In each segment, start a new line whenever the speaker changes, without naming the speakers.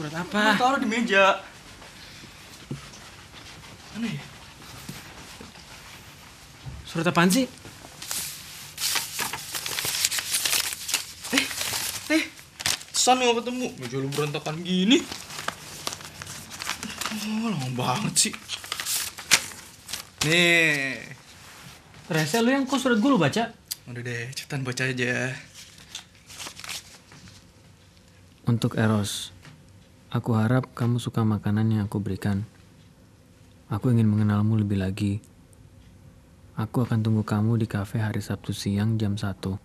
Surat apa?
Taruh di meja. Mana ya?
Surat apaan sih?
San gak ketemu. Meja lu berantakan gini. Oh, lama banget sih. Nih.
Rese lu yang kok surat gue lu baca?
Udah deh, cepetan baca aja.
Untuk Eros, aku harap kamu suka makanan yang aku berikan. Aku ingin mengenalmu lebih lagi. Aku akan tunggu kamu di kafe hari Sabtu siang jam 1.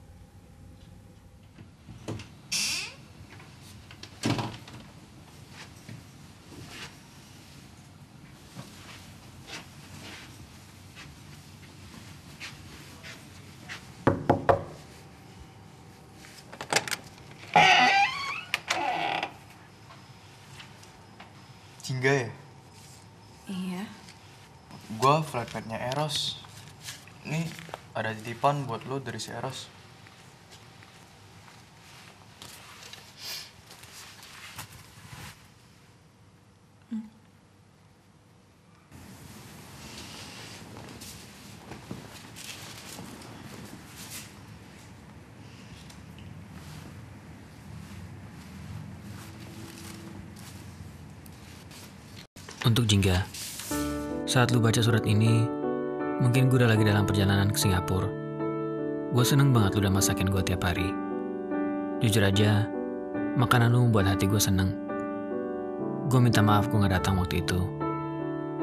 Jingga ya?
Iya.
Gua flatmate-nya Eros. Nih, ada titipan buat lo dari si Eros.
Untuk Jingga, saat lu baca surat ini, mungkin gue udah lagi dalam perjalanan ke Singapura. Gue seneng banget lu udah masakin gue tiap hari. Jujur aja, makanan lu membuat hati gue seneng. Gue minta maaf gue gak datang waktu itu.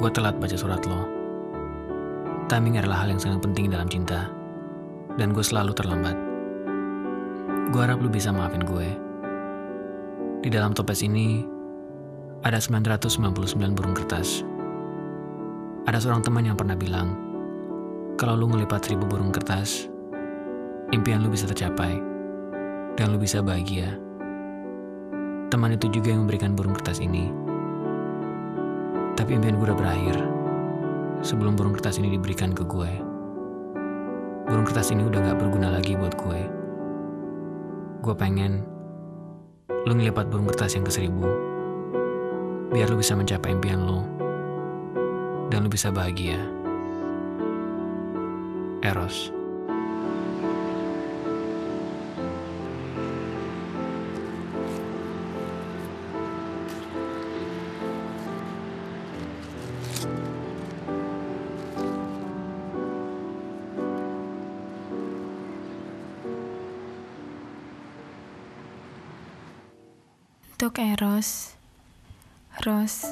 Gue telat baca surat lo. Timing adalah hal yang sangat penting dalam cinta. Dan gue selalu terlambat. Gue harap lu bisa maafin gue. Di dalam toples ini, ada 999 burung kertas. Ada seorang teman yang pernah bilang, kalau lu ngelipat 1000 burung kertas, impian lu bisa tercapai, dan lu bisa bahagia. Teman itu juga yang memberikan burung kertas ini. Tapi impian gue udah berakhir, sebelum burung kertas ini diberikan ke gue. Burung kertas ini udah gak berguna lagi buat gue. Gue pengen lu ngelipat burung kertas yang ke-1000, biar lu bisa mencapai impian lu, dan lu bisa bahagia. Eros.
Untuk Eros, Ros,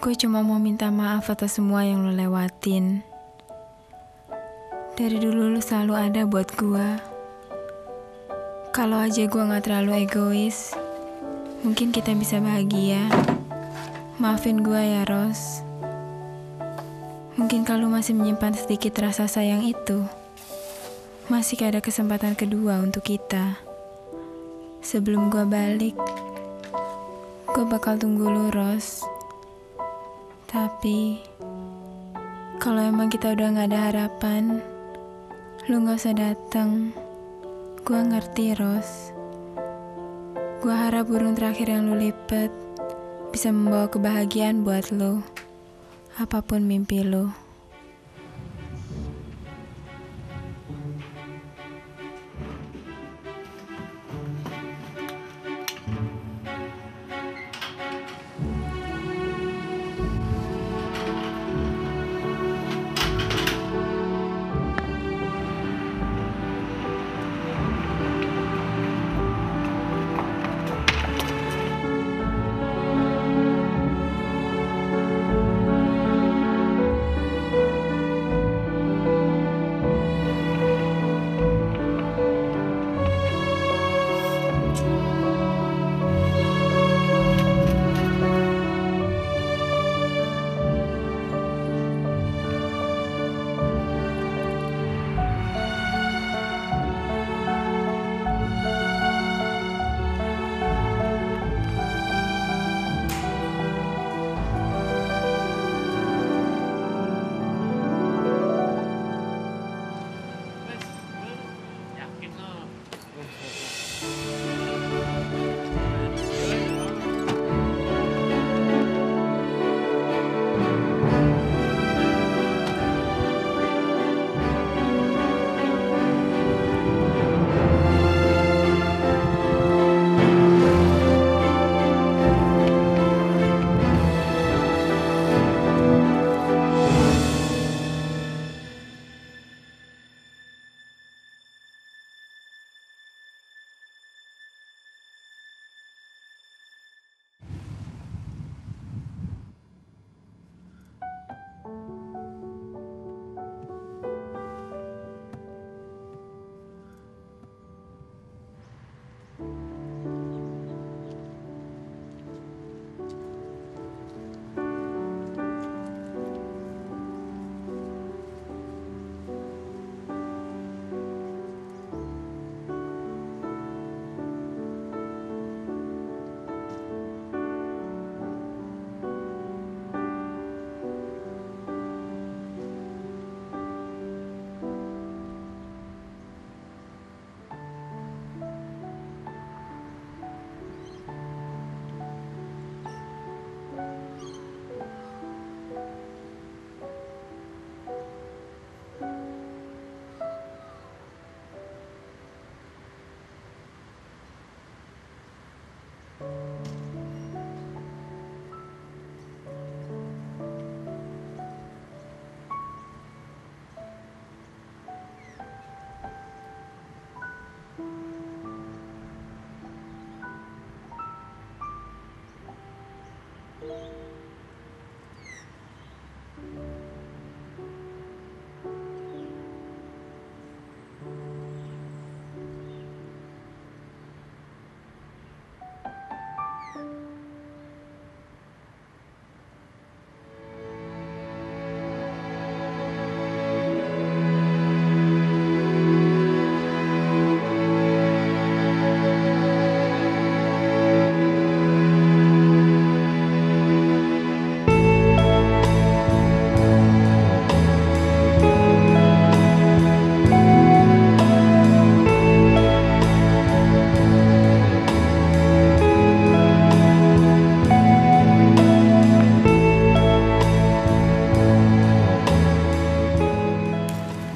gue cuma mau minta maaf atas semua yang lo lewatin. Dari dulu lo selalu ada buat gue. Kalau aja gue gak terlalu egois, mungkin kita bisa bahagia. Maafin gue ya, Ros. Mungkin kalau masih menyimpan sedikit rasa sayang itu, masih ada kesempatan kedua untuk kita. Sebelum gue balik, gue bakal tunggu lu, Ros. Tapi kalau emang kita udah gak ada harapan, lu gak usah datang. Gue ngerti, Ros. Gue harap burung terakhir yang lu lipat bisa membawa kebahagiaan buat lu, apapun mimpi lu.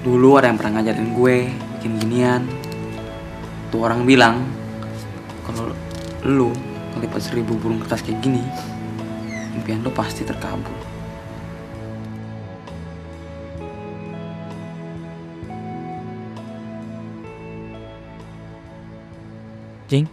Dulu ada yang pernah ngajarin gue bikin ginian. Tuh orang bilang kalau lu ngelipat 1000 burung kertas kayak gini, impian lu pasti terkabul.
Jing,